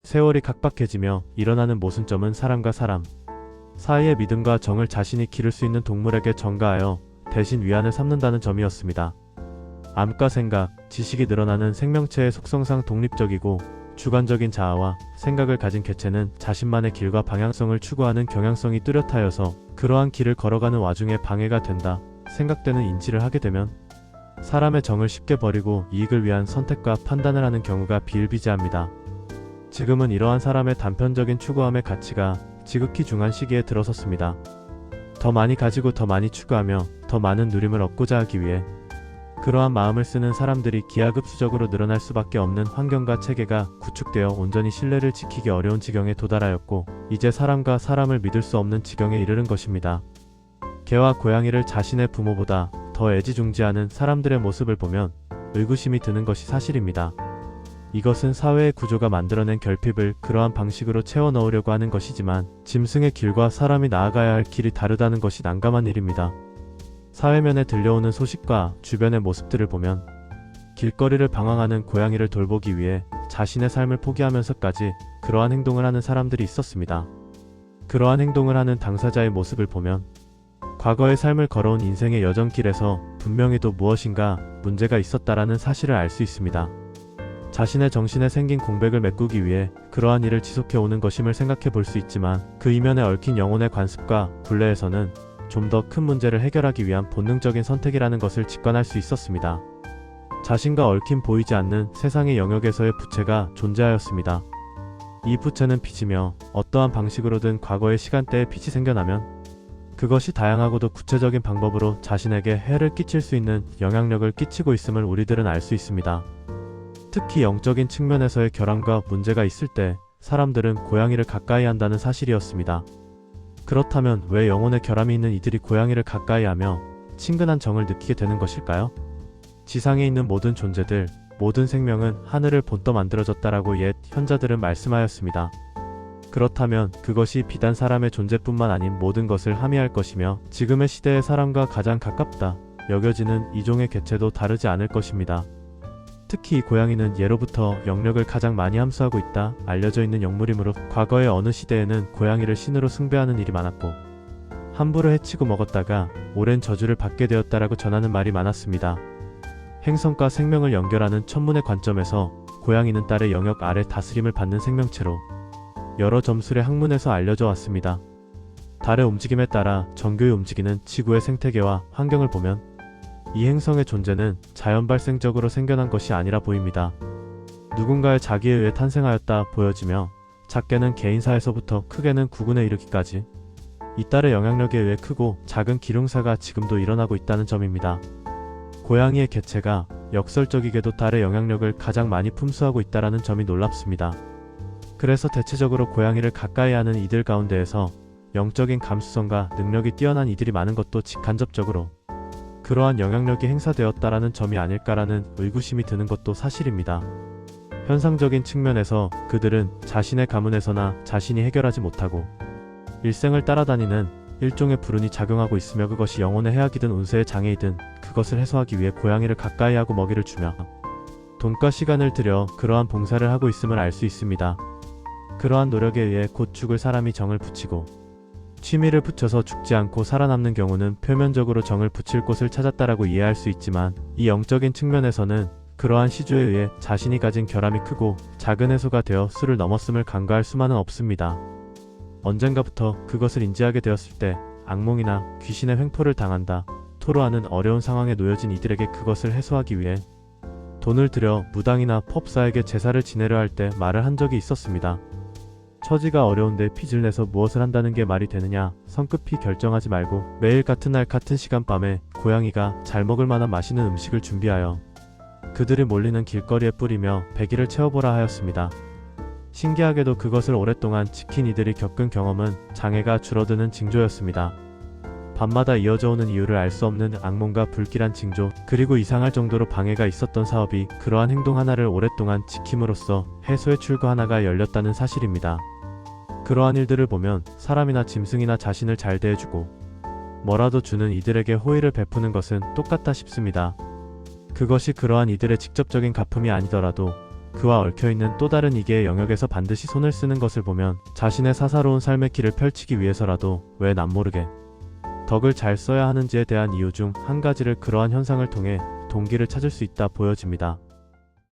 세월이 각박해지며 일어나는 모순점은 사람과 사람 사이의 믿음과 정을 자신이 기를 수 있는 동물에게 전가하여 대신 위안을 삼는다는 점이었습니다. 암과 생각, 지식이 늘어나는 생명체의 속성상 독립적이고 주관적인 자아와 생각을 가진 개체는 자신만의 길과 방향성을 추구하는 경향성이 뚜렷하여서 그러한 길을 걸어가는 와중에 방해가 된다 생각되는 인지를 하게 되면 사람의 정을 쉽게 버리고 이익을 위한 선택과 판단을 하는 경우가 비일비재합니다. 지금은 이러한 사람의 단편적인 추구함의 가치가 지극히 중한 시기에 들어섰습니다. 더 많이 가지고 더 많이 추구하며 더 많은 누림을 얻고자 하기 위해 그러한 마음을 쓰는 사람들이 기하급수적으로 늘어날 수밖에 없는 환경과 체계가 구축되어 온전히 신뢰를 지키기 어려운 지경에 도달하였고 이제 사람과 사람을 믿을 수 없는 지경에 이르는 것입니다. 개와 고양이를 자신의 부모보다 더 애지중지하는 사람들의 모습을 보면 의구심이 드는 것이 사실입니다. 이것은 사회의 구조가 만들어낸 결핍을 그러한 방식으로 채워 넣으려고 하는 것이지만 짐승의 길과 사람이 나아가야 할 길이 다르다는 것이 난감한 일입니다. 사회면에 들려오는 소식과 주변의 모습들을 보면 길거리를 방황하는 고양이를 돌보기 위해 자신의 삶을 포기하면서까지 그러한 행동을 하는 사람들이 있었습니다. 그러한 행동을 하는 당사자의 모습을 보면 과거의 삶을 걸어온 인생의 여정길에서 분명히도 무엇인가 문제가 있었다라는 사실을 알 수 있습니다. 자신의 정신에 생긴 공백을 메꾸기 위해 그러한 일을 지속해 오는 것임을 생각해 볼 수 있지만 그 이면에 얽힌 영혼의 관습과 굴레에서는 좀 더 큰 문제를 해결하기 위한 본능적인 선택이라는 것을 직관할 수 있었습니다. 자신과 얽힌 보이지 않는 세상의 영역에서의 부채가 존재하였습니다. 이 부채는 빚이며 어떠한 방식으로든 과거의 시간대에 빚이 생겨나면 그것이 다양하고도 구체적인 방법으로 자신에게 해를 끼칠 수 있는 영향력을 끼치고 있음을 우리들은 알 수 있습니다. 특히 영적인 측면에서의 결함과 문제가 있을 때 사람들은 고양이를 가까이 한다는 사실이었습니다. 그렇다면 왜 영혼의 결함이 있는 이들이 고양이를 가까이 하며 친근한 정을 느끼게 되는 것일까요? 지상에 있는 모든 존재들, 모든 생명은 하늘을 본떠 만들어졌다라고 옛 현자들은 말씀하였습니다. 그렇다면 그것이 비단 사람의 존재뿐만 아닌 모든 것을 함의할 것이며 지금의 시대의 사람과 가장 가깝다 여겨지는 이종의 개체도 다르지 않을 것입니다. 특히 이 고양이는 예로부터 영력을 가장 많이 함수하고 있다 알려져 있는 영물이므로 과거의 어느 시대에는 고양이를 신으로 숭배하는 일이 많았고 함부로 해치고 먹었다가 오랜 저주를 받게 되었다라고 전하는 말이 많았습니다. 행성과 생명을 연결하는 천문의 관점에서 고양이는 달의 영역 아래 다스림을 받는 생명체로 여러 점술의 학문에서 알려져 왔습니다. 달의 움직임에 따라 정교히 움직이는 지구의 생태계와 환경을 보면 이 행성의 존재는 자연 발생적으로 생겨난 것이 아니라 보입니다. 누군가의 자기에 의해 탄생하였다 보여지며 작게는 개인사에서부터 크게는 국군에 이르기까지 이 달의 영향력에 의해 크고 작은 기룡사가 지금도 일어나고 있다는 점입니다. 고양이의 개체가 역설적이게도 달의 영향력을 가장 많이 품수하고 있다는 점이 놀랍습니다. 그래서 대체적으로 고양이를 가까이 하는 이들 가운데에서 영적인 감수성과 능력이 뛰어난 이들이 많은 것도 직간접적으로 그러한 영향력이 행사되었다라는 점이 아닐까라는 의구심이 드는 것도 사실입니다. 현상적인 측면에서 그들은 자신의 가문에서나 자신이 해결하지 못하고 일생을 따라다니는 일종의 불운이 작용하고 있으며 그것이 영혼의 해악이든 운세의 장애이든 그것을 해소하기 위해 고양이를 가까이 하고 먹이를 주며 돈과 시간을 들여 그러한 봉사를 하고 있음을 알 수 있습니다. 그러한 노력에 의해 곧 죽을 사람이 정을 붙이고 취미를 붙여서 죽지 않고 살아남는 경우는 표면적으로 정을 붙일 곳을 찾았다라고 이해할 수 있지만 이 영적인 측면에서는 그러한 시주에 의해 자신이 가진 결함이 크고 작은 해소가 되어 수를 넘었음을 간과할 수만은 없습니다. 언젠가부터 그것을 인지하게 되었을 때 악몽이나 귀신의 횡포를 당한다 토로하는 어려운 상황에 놓여진 이들에게 그것을 해소하기 위해 돈을 들여 무당이나 법사에게 제사를 지내려 할 때 말을 한 적이 있었습니다. 처지가 어려운데 빚을 내서 무엇을 한다는 게 말이 되느냐. 성급히 결정하지 말고 매일 같은 날 같은 시간 밤에 고양이가 잘 먹을 만한 맛있는 음식을 준비하여 그들이 몰리는 길거리에 뿌리며 배기를 채워보라 하였습니다. 신기하게도 그것을 오랫동안 지킨 이들이 겪은 경험은 장애가 줄어드는 징조였습니다. 밤마다 이어져 오는 이유를 알 수 없는 악몽과 불길한 징조, 그리고 이상할 정도로 방해가 있었던 사업이 그러한 행동 하나를 오랫동안 지킴으로써 해소의 출구 하나가 열렸다는 사실입니다. 그러한 일들을 보면 사람이나 짐승이나 자신을 잘 대해주고 뭐라도 주는 이들에게 호의를 베푸는 것은 똑같다 싶습니다. 그것이 그러한 이들의 직접적인 가품이 아니더라도 그와 얽혀있는 또 다른 이계의 영역에서 반드시 손을 쓰는 것을 보면 자신의 사사로운 삶의 길을 펼치기 위해서라도 왜 남모르게 덕을 잘 써야 하는지에 대한 이유 중 한 가지를 그러한 현상을 통해 동기를 찾을 수 있다 보여집니다.